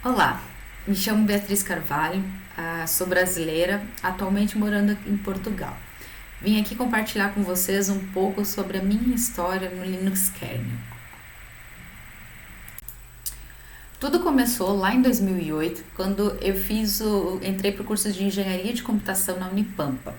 Olá, me chamo Beatriz Carvalho, sou brasileira, atualmente morando aqui em Portugal. Vim aqui compartilhar com vocês um pouco sobre a minha história no Linux Kernel. Tudo começou lá em 2008, quando entrei para o curso de Engenharia de Computação na Unipampa.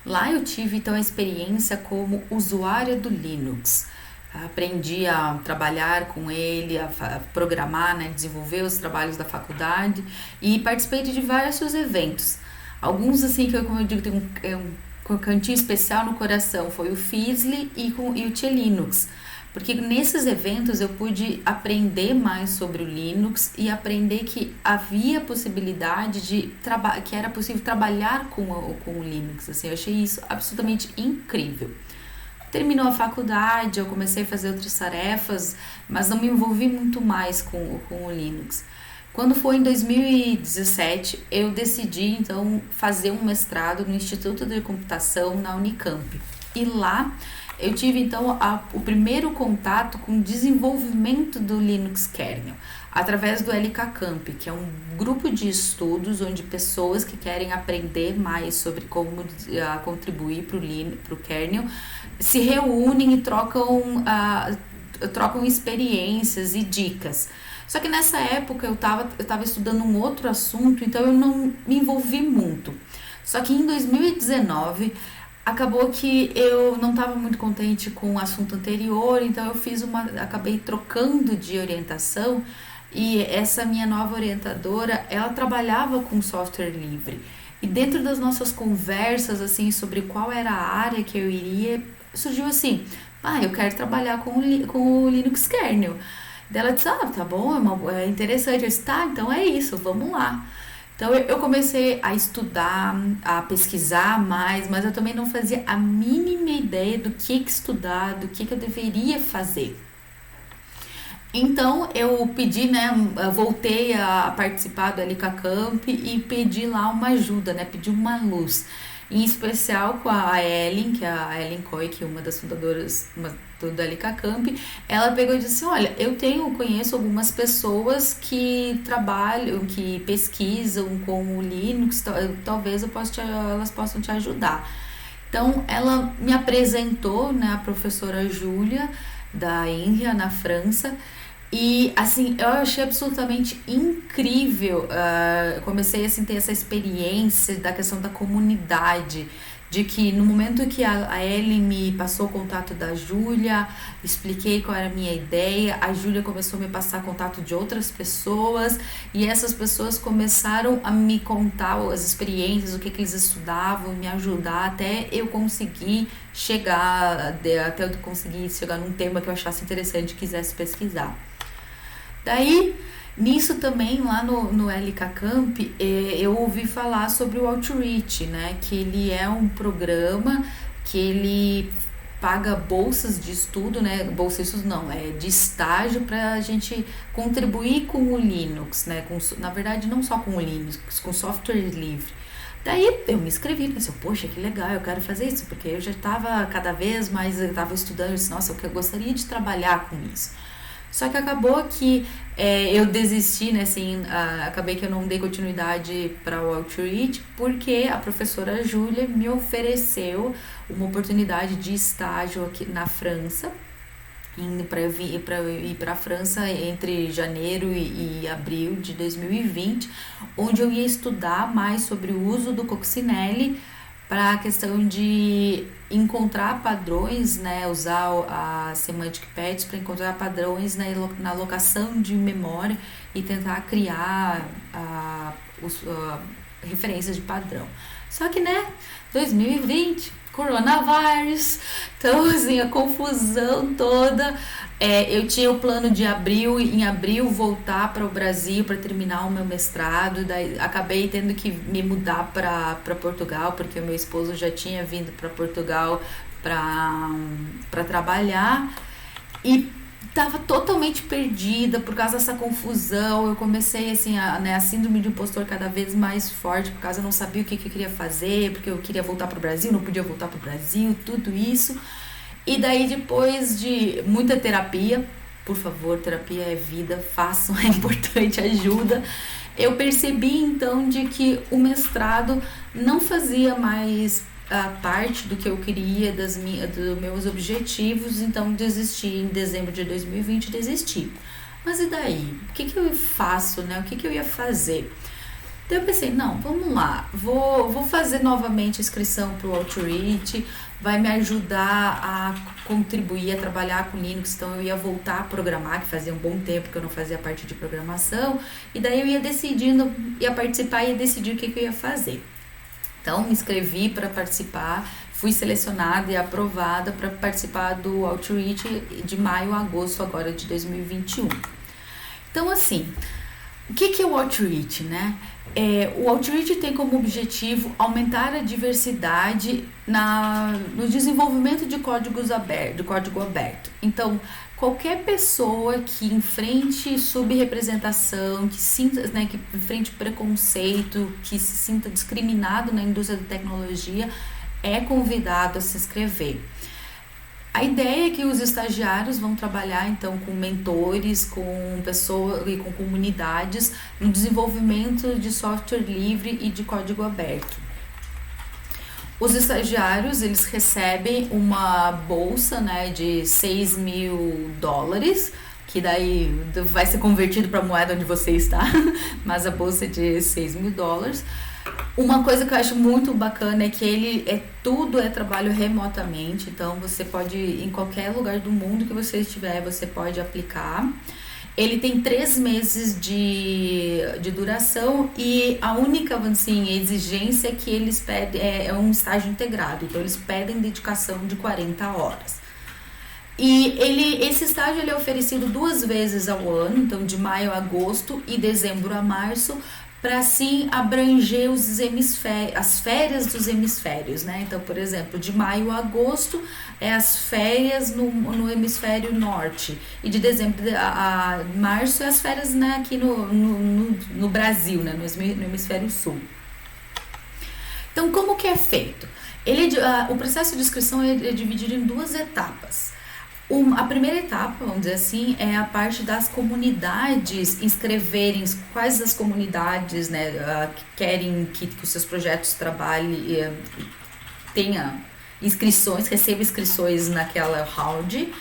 Lá eu tive então a experiência como usuária do Linux. Aprendi a trabalhar com ele, a programar, né, desenvolver os trabalhos da faculdade e participei de diversos eventos. Alguns, assim, que eu, como eu digo, tem um cantinho especial no coração, foi o Fizzly e o Tia Linux. Porque nesses eventos eu pude aprender mais sobre o Linux e aprender que havia possibilidade que era possível trabalhar com o Linux. Assim, eu achei isso absolutamente incrível. Terminou a faculdade, eu comecei a fazer outras tarefas, mas não me envolvi muito mais com o Linux. Quando foi em 2017, eu decidi então fazer um mestrado no Instituto de Computação na Unicamp. E lá eu tive então o primeiro contato com o desenvolvimento do Linux Kernel, através do LK Camp, que é um grupo de estudos onde pessoas que querem aprender mais sobre como contribuir para o kernel se reúnem e trocam experiências e dicas. Só que nessa época eu tava estudando um outro assunto, então eu não me envolvi muito. Só que em 2019 acabou que eu não estava muito contente com o assunto anterior, então acabei trocando de orientação e essa minha nova orientadora, ela trabalhava com software livre. E dentro das nossas conversas assim sobre qual era a área que eu iria, surgiu assim: eu quero trabalhar com o Linux Kernel. Daí ela disse: tá bom, é interessante. Eu disse: tá, então é isso, vamos lá. Então eu comecei a estudar, a pesquisar mais, mas eu também não fazia a mínima ideia do que estudar, do que eu deveria fazer. Então eu pedi, né, voltei a participar do LK Camp e pedi lá uma ajuda, né, pedi uma luz. Em especial com a Ellen, que é a Ellen Coy, que é uma das fundadoras do LK Camp. Ela pegou e disse: olha, conheço algumas pessoas que trabalham, que pesquisam com o Linux, talvez elas possam te ajudar. Então ela me apresentou, né, a professora Júlia da INRIA na França. E assim, eu achei absolutamente incrível. Comecei assim, a ter essa experiência da questão da comunidade, de que no momento que a Ellen me passou o contato da Júlia, expliquei qual era a minha ideia, a Júlia começou a me passar contato de outras pessoas e essas pessoas começaram a me contar as experiências, o que eles estudavam, me ajudar até eu conseguir chegar num tema que eu achasse interessante e quisesse pesquisar. Daí, nisso também, lá no LK Camp, eu ouvi falar sobre o Outreach, né? Que ele é um programa que ele paga bolsas de estudo, né? Bolsas de estudo não, é de estágio para a gente contribuir com o Linux, né? Na verdade, não só com o Linux, com software livre. Daí eu me inscrevi, pensei: poxa, que legal, eu quero fazer isso, porque eu já estava cada vez mais, eu estava estudando, eu disse: nossa, eu gostaria de trabalhar com isso. Só que acabou que eu desisti, né, assim, acabei que eu não dei continuidade para o Outreach, porque a professora Júlia me ofereceu uma oportunidade de estágio aqui na França, para eu ir para a França entre janeiro e abril de 2020, onde eu ia estudar mais sobre o uso do Coccinelle para a questão de encontrar padrões, né, usar a Semantic Patch para encontrar padrões na alocação de memória e tentar criar referências de padrão. Só que, né, 2020, coronavírus, então assim, a confusão toda. Eu tinha o plano de em abril voltar para o Brasil para terminar o meu mestrado, daí acabei tendo que me mudar para Portugal, porque o meu esposo já tinha vindo para Portugal para trabalhar e tava totalmente perdida por causa dessa confusão. Eu comecei assim, a síndrome de impostor cada vez mais forte, por causa eu não sabia o que eu queria fazer, porque eu queria voltar pro Brasil, não podia voltar pro Brasil, tudo isso. E daí, depois de muita terapia, por favor, terapia é vida, façam, é importante, ajuda. Eu percebi então de que o mestrado não fazia mais a parte do que eu queria, dos meus objetivos, então desisti em dezembro de 2020, desisti. Mas e daí? O que eu faço, né? O que eu ia fazer? Então eu pensei, não, vamos lá, vou fazer novamente a inscrição para o Outreach, vai me ajudar a contribuir, a trabalhar com Linux, então eu ia voltar a programar, que fazia um bom tempo que eu não fazia parte de programação, e daí eu ia decidindo, ia participar e ia decidir o que eu ia fazer. Então me inscrevi para participar, fui selecionada e aprovada para participar do Outreach de maio a agosto agora de 2021. Então assim, o que é o Outreach, né? O Outreach tem como objetivo aumentar a diversidade no desenvolvimento de código aberto. Então, qualquer pessoa que enfrente subrepresentação, que sinta, né, que enfrente preconceito, que se sinta discriminado na indústria da tecnologia, é convidado a se inscrever. A ideia é que os estagiários vão trabalhar então com mentores, com pessoas e com comunidades no desenvolvimento de software livre e de código aberto. Os estagiários, eles recebem uma bolsa, né, de $6.000, que daí vai ser convertido para a moeda onde você está, mas a bolsa é de $6.000. Uma coisa que eu acho muito bacana é que tudo é trabalho remotamente, então você pode, em qualquer lugar do mundo que você estiver, você pode aplicar. Ele tem 3 meses de duração e a única, assim, exigência é que eles pedem é um estágio integrado, então eles pedem dedicação de 40 horas. E esse estágio ele é oferecido 2 vezes ao ano, então de maio a agosto e dezembro a março, para assim abranger as férias dos hemisférios, né? Então, por exemplo, de maio a agosto é as férias no hemisfério norte e de dezembro a março é as férias, né, aqui no Brasil, né, no hemisfério sul. Então, como que é feito? O processo de inscrição é dividido em 2 etapas. A primeira etapa, vamos dizer assim, é a parte das comunidades inscreverem, quais as comunidades, né, que querem que os seus projetos trabalhem, tenha inscrições, receba inscrições naquela round.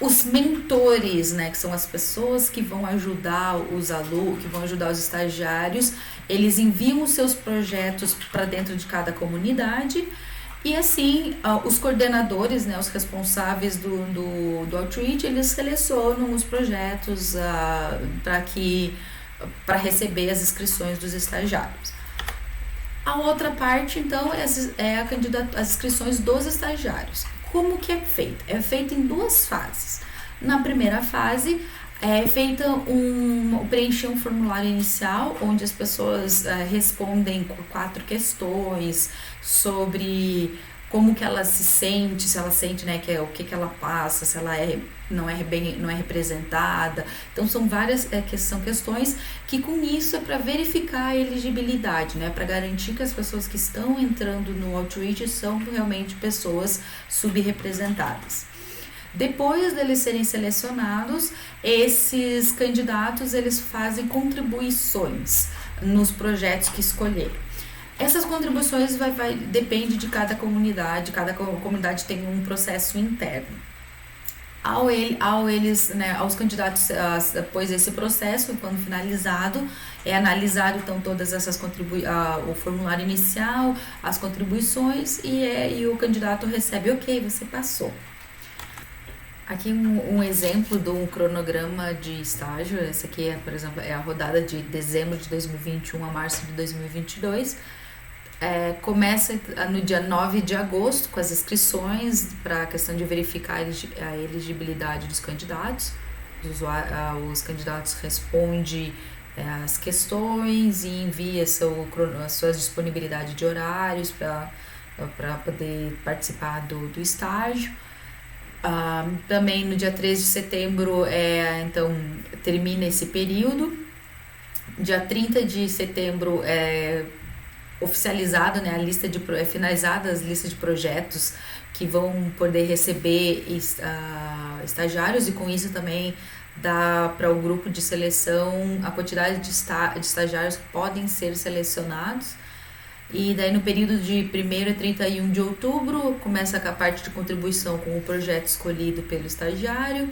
Os mentores, né, que são as pessoas que vão ajudar os alunos, que vão ajudar os estagiários, eles enviam os seus projetos para dentro de cada comunidade. E assim, os coordenadores, né, os responsáveis do Outreach, eles selecionam os projetos para receber as inscrições dos estagiários. A outra parte, então, é as inscrições dos estagiários. Como que é feito? É feito em 2 fases. Na primeira fase, é feita preencher um formulário inicial, onde as pessoas respondem 4 questões sobre como que ela se sente, se ela sente, né, o que ela passa, se ela não é representada. Então são várias são questões que com isso é para verificar a elegibilidade, né, para garantir que as pessoas que estão entrando no Outreach são realmente pessoas subrepresentadas. Depois deles serem selecionados, esses candidatos eles fazem contribuições nos projetos que escolheram. Essas contribuições depende de cada comunidade tem um processo interno. Aos candidatos, depois desse processo, quando finalizado, é analisado então todas essas o formulário inicial, as contribuições e o candidato recebe, ok, você passou. Aqui um exemplo de um cronograma de estágio. Essa aqui por exemplo, é a rodada de dezembro de 2021 a março de 2022. Começa no dia 9 de agosto com as inscrições para a questão de verificar a elegibilidade dos candidatos. Os candidatos respondem as questões e envia a sua disponibilidade de horários para poder participar do estágio. Também no dia 13 de setembro então termina esse período. Dia 30 de setembro oficializado, né, finalizada as listas de projetos que vão poder receber estagiários, e com isso também para o grupo de seleção a quantidade de estagiários que podem ser selecionados. E daí no período de 1º a 31 de outubro começa a parte de contribuição com o projeto escolhido pelo estagiário,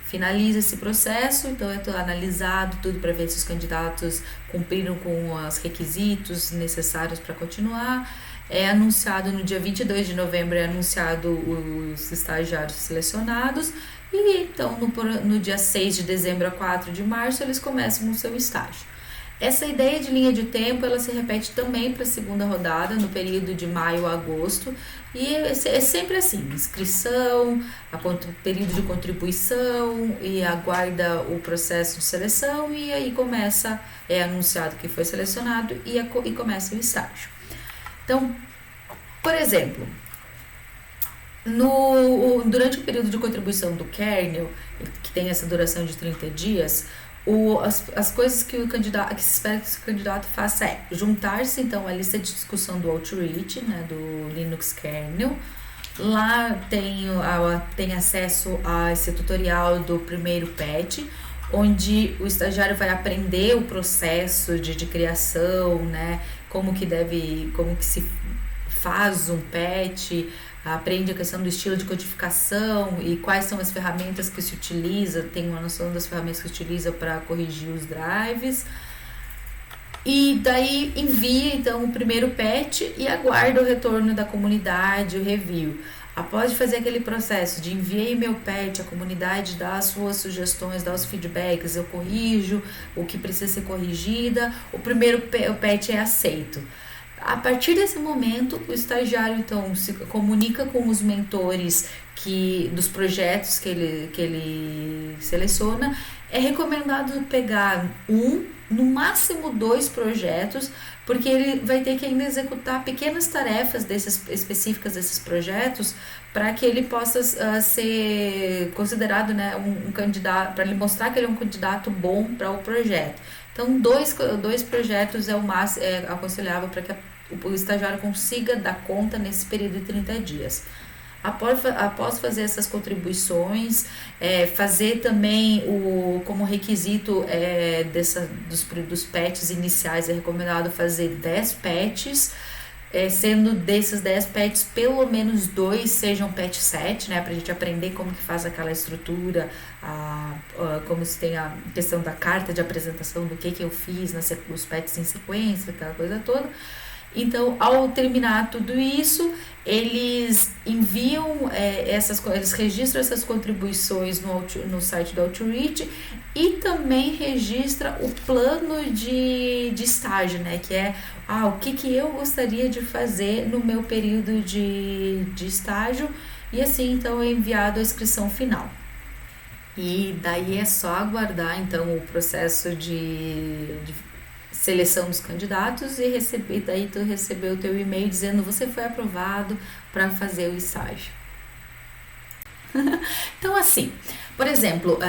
finaliza esse processo, então é analisado tudo para ver se os candidatos cumpriram com os requisitos necessários para continuar. É anunciado no dia 22 de novembro, é anunciado os estagiários selecionados, e então no dia 6 de dezembro a 4 de março eles começam o seu estágio. Essa ideia de linha de tempo, ela se repete também para a segunda rodada, no período de maio a agosto, e é sempre assim, inscrição, período de contribuição, e aguarda o processo de seleção, e aí é anunciado que foi selecionado e começa o estágio. Então, por exemplo, durante o período de contribuição do kernel, que tem essa duração de 30 dias, as coisas que se espera que o candidato faça é juntar-se então à lista de discussão do Outreach, né, do Linux Kernel. Lá tem acesso a esse tutorial do primeiro patch, onde o estagiário vai aprender o processo de criação, né, como que se faz um patch, aprende a questão do estilo de codificação e quais são as ferramentas que se utiliza, tem uma noção das ferramentas que se utiliza para corrigir os drives. E daí envia então o primeiro patch e aguarda o retorno da comunidade, o review. Após fazer aquele processo de enviei meu patch, a comunidade dá as suas sugestões, dá os feedbacks, eu corrijo o que precisa ser corrigida, o primeiro patch é aceito. A partir desse momento, o estagiário então se comunica com os mentores dos projetos que ele seleciona. É recomendado pegar no máximo 2 projetos, porque ele vai ter que ainda executar pequenas tarefas específicas desses projetos para que ele possa ser considerado, né, um candidato, para ele mostrar que ele é um candidato bom para o projeto. Então, dois projetos é o máximo, é aconselhável para que o estagiário consiga dar conta nesse período de 30 dias. Após fazer essas contribuições, fazer também como requisito dos patches iniciais, é recomendado fazer 10 patches, sendo desses 10 patches, pelo menos 2 sejam patch 7, né, para a gente aprender como que faz aquela estrutura, como se tem a questão da carta de apresentação do que eu fiz, os patches em sequência, aquela coisa toda. Então, ao terminar tudo isso, eles enviam eles registram essas contribuições no site do Outreach e também registra o plano de estágio, né? Que é o que eu gostaria de fazer no meu período de estágio, e assim então é enviado a inscrição final. E daí é só aguardar então o processo de seleção dos candidatos e daí tu recebeu o teu e-mail dizendo você foi aprovado para fazer o estágio. Então assim, por exemplo,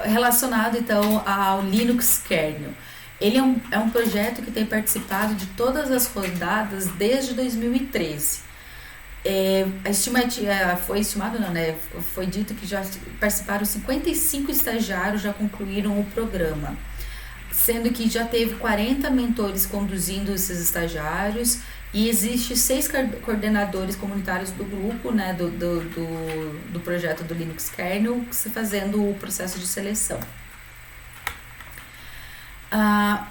relacionado então ao Linux Kernel, ele é um projeto que tem participado de todas as rodadas desde 2013. Foi dito que já participaram 55 estagiários, já concluíram o programa, sendo que já teve 40 mentores conduzindo esses estagiários e existe 6 coordenadores comunitários do grupo, né, do projeto do Linux Kernel, fazendo o processo de seleção.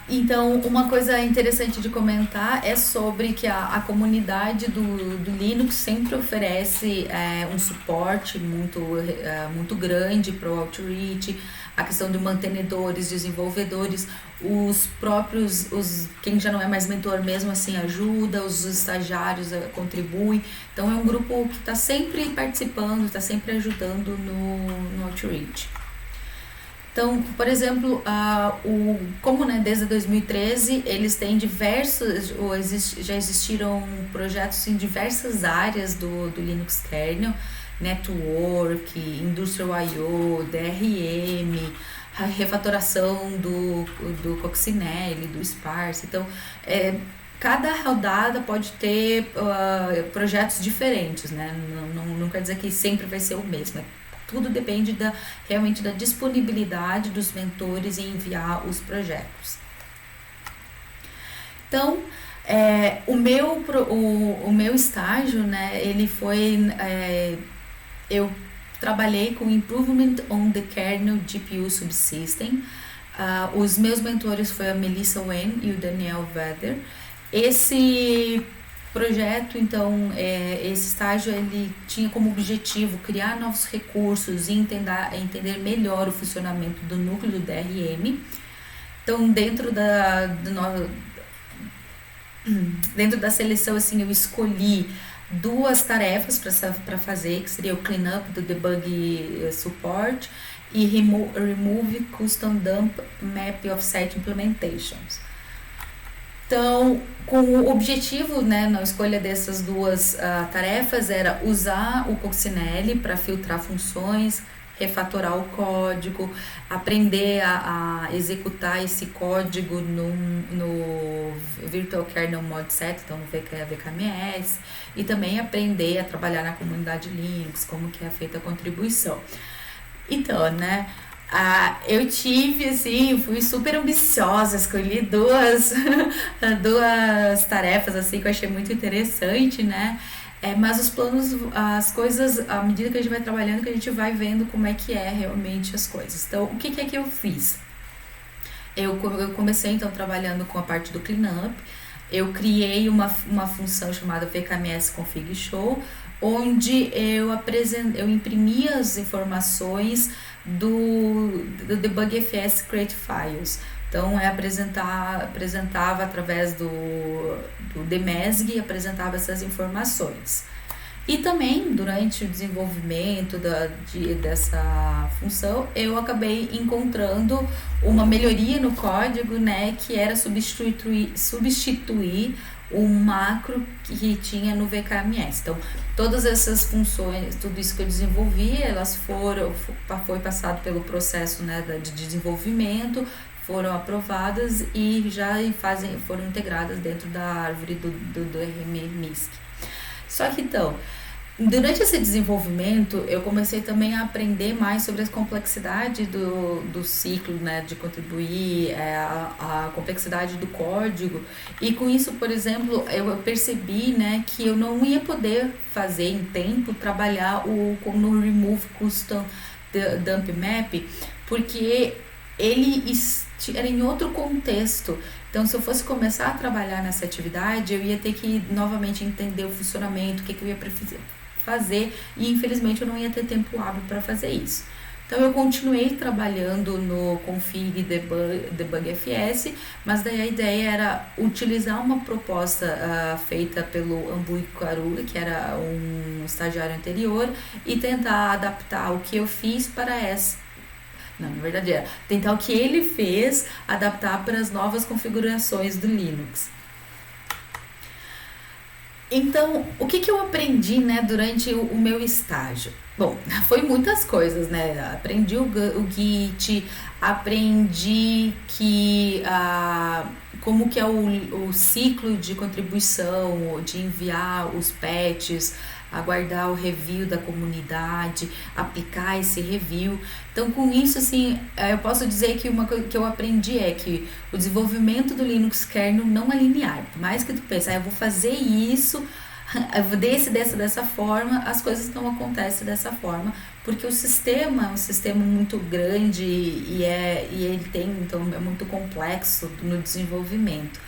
Então, uma coisa interessante de comentar é sobre que a comunidade do Linux sempre oferece um suporte muito grande para o Outreach, a questão de mantenedores, desenvolvedores, os próprios, quem já não é mais mentor mesmo assim ajuda, os estagiários contribuem. Então é um grupo que está sempre participando, está sempre ajudando no Outreach. Então, por exemplo, como desde 2013 eles têm já existiram projetos em diversas áreas do Linux Kernel, Network, Industrial I/O, DRM, a refatoração do Coccinelle, do Sparse. Então, cada rodada pode ter projetos diferentes, né? Não quer dizer que sempre vai ser o mesmo. tudo depende realmente da disponibilidade dos mentores em enviar os projetos. Então, o meu estágio, né, ele foi, eu trabalhei com Improvement on the Kernel GPU Subsystem. Os meus mentores foram a Melissa Wen e o Daniel Vedder. Esse projeto, então, esse estágio, ele tinha como objetivo criar novos recursos e entender melhor o funcionamento do núcleo do DRM. Então, dentro da seleção, assim, eu escolhi 2 tarefas para fazer, que seria o cleanup do debug support e remove custom dump map offset implementations. Então, com o objetivo, né, na escolha dessas 2 tarefas, era usar o Coccinelle para filtrar funções, refatorar o código, aprender a executar esse código no Virtual Kernel Mod Set, então no VKMS, e também aprender a trabalhar na comunidade Linux, como que é feita a contribuição. Então, né, eu tive, assim, fui super ambiciosa, escolhi 2 tarefas, assim, que eu achei muito interessante, né, mas os planos, as coisas, à medida que a gente vai trabalhando, que a gente vai vendo como é que é realmente as coisas. Então, o que é que eu fiz? Eu comecei, então, trabalhando com a parte do cleanup. Eu criei uma função chamada VKMS Config Show, onde eu imprimi as informações do DebugFS Create Files. Então, apresentava através do DMESG, apresentava essas informações. E também, durante o desenvolvimento dessa função, eu acabei encontrando uma melhoria no código, né, que era substituir o macro que tinha no VKMS. Então, todas essas funções, tudo isso que eu desenvolvi, foi passado pelo processo, né, de desenvolvimento, foram aprovadas e já foram integradas dentro da árvore do DRM-MISC. Só que, então, durante esse desenvolvimento, eu comecei também a aprender mais sobre a complexidade do ciclo, né, de contribuir, a complexidade do código. E com isso, por exemplo, eu percebi, né, que eu não ia poder fazer em tempo, trabalhar no Remove Custom Dump Map, porque ele era em outro contexto. Então, se eu fosse começar a trabalhar nessa atividade, eu ia ter que novamente entender o funcionamento, o que eu ia fazer, e infelizmente eu não ia ter tempo hábil para fazer isso. Então, eu continuei trabalhando no Config DebugFS, mas daí a ideia era utilizar uma proposta feita pelo Ambui Karuli, que era um estagiário anterior, e tentar adaptar o que eu fiz para essa. Não, na verdade é tentar o que ele fez, adaptar para as novas configurações do Linux. Então, o que eu aprendi, né, durante o meu estágio? Bom, foi muitas coisas, né? Aprendi o Git, aprendi como que é o ciclo de contribuição, de enviar os patches, aguardar o review da comunidade, aplicar esse review. Então, com isso, assim, eu posso dizer que uma coisa que eu aprendi é que o desenvolvimento do Linux kernel não é linear. Por mais que tu pense, eu vou fazer isso, eu vou dessa forma, as coisas não acontecem dessa forma, porque o sistema é um sistema muito grande e então é muito complexo no desenvolvimento.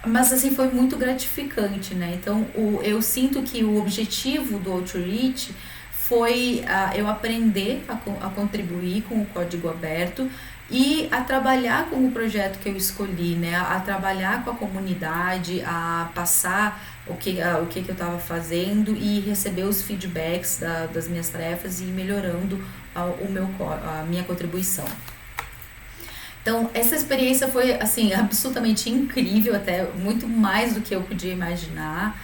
Mas assim, foi muito gratificante, né? Então, eu sinto que o objetivo do Outreach foi eu aprender a contribuir com o código aberto e a trabalhar com o projeto que eu escolhi, né? A trabalhar com a comunidade, a passar o que eu estava fazendo e receber os feedbacks das minhas tarefas e ir melhorando a minha contribuição. Então, essa experiência foi, assim, absolutamente incrível, até muito mais do que eu podia imaginar,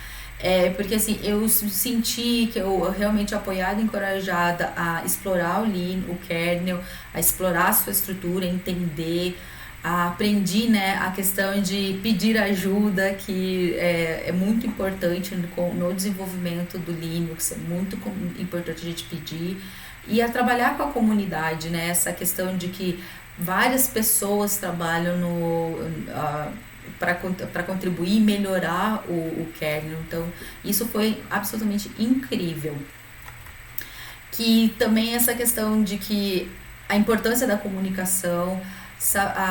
porque, assim, eu senti que eu realmente apoiada e encorajada a explorar o kernel, a explorar a sua estrutura, entender, aprendi, né, a questão de pedir ajuda, que é muito importante no desenvolvimento do Linux, é muito importante a gente pedir, e a trabalhar com a comunidade, né, essa questão de que várias pessoas trabalham no para contribuir e melhorar o kernel. Então, isso foi absolutamente incrível. Que também essa questão de que a importância da comunicação,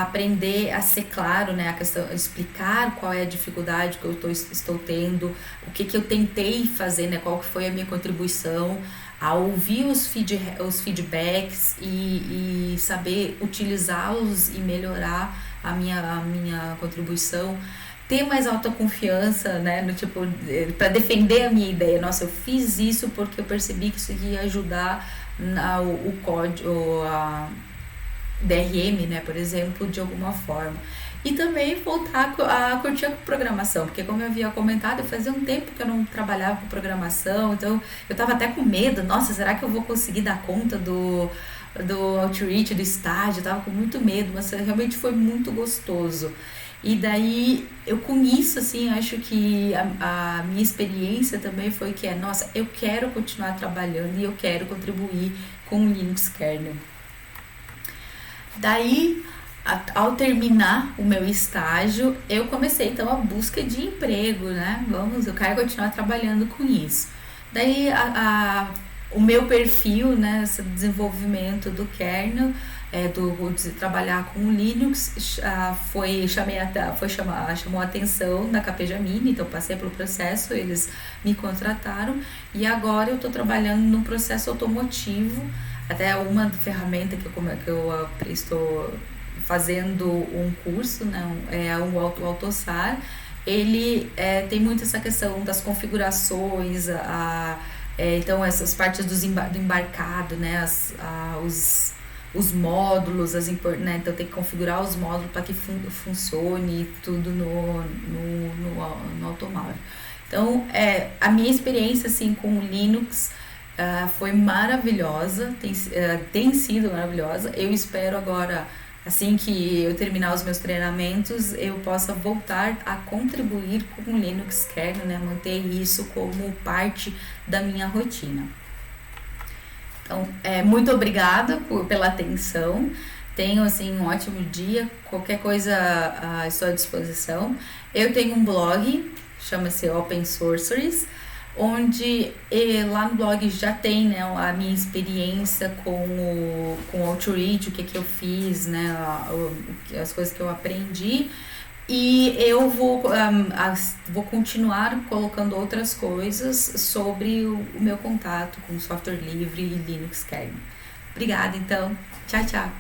aprender a ser claro, né, a questão, explicar qual é a dificuldade que eu estou tendo, o que eu tentei fazer, né, qual que foi a minha contribuição, a ouvir os feedbacks e saber utilizá-los e melhorar a minha contribuição, ter mais autoconfiança, né, no tipo, para defender a minha ideia. Nossa, eu fiz isso porque eu percebi que isso ia ajudar o código, a DRM, né, por exemplo, de alguma forma. E também voltar a curtir a programação, porque como eu havia comentado, fazia um tempo que eu não trabalhava com programação, então eu tava até com medo, nossa, será que eu vou conseguir dar conta do outreach, do estágio? Eu tava com muito medo, mas realmente foi muito gostoso. E daí, eu com isso, assim, acho que a minha experiência também foi que nossa, eu quero continuar trabalhando e eu quero contribuir com o Linux kernel. Daí, ao terminar o meu estágio, eu comecei então a busca de emprego, né? Eu quero continuar trabalhando com isso. Daí, o meu perfil, né, esse desenvolvimento do kernel, de trabalhar com o Linux, chamou a atenção da Capejamini, então passei pelo processo, eles me contrataram e agora eu estou trabalhando num processo automotivo, até uma ferramenta que eu estou fazendo um curso, né, o AutoSAR. Ele tem muito essa questão das configurações, então essas partes do embarcado, né, os módulos, né, então tem que configurar os módulos para que funcione tudo no automóvel. Então, a minha experiência assim, com o Linux foi maravilhosa, tem sido maravilhosa. Eu espero agora, assim que eu terminar os meus treinamentos, eu possa voltar a contribuir com o Linux kernel, né, manter isso como parte da minha rotina. Então, muito obrigada pela atenção. Tenham assim, um ótimo dia. Qualquer coisa estou à disposição. Eu tenho um blog, chama-se Open Sorceries, onde lá no blog já tem, né, a minha experiência com o Outreach, o que eu fiz, né, as coisas que eu aprendi. E eu vou continuar colocando outras coisas sobre o meu contato com software livre e Linux kernel. Obrigada, então. Tchau, tchau.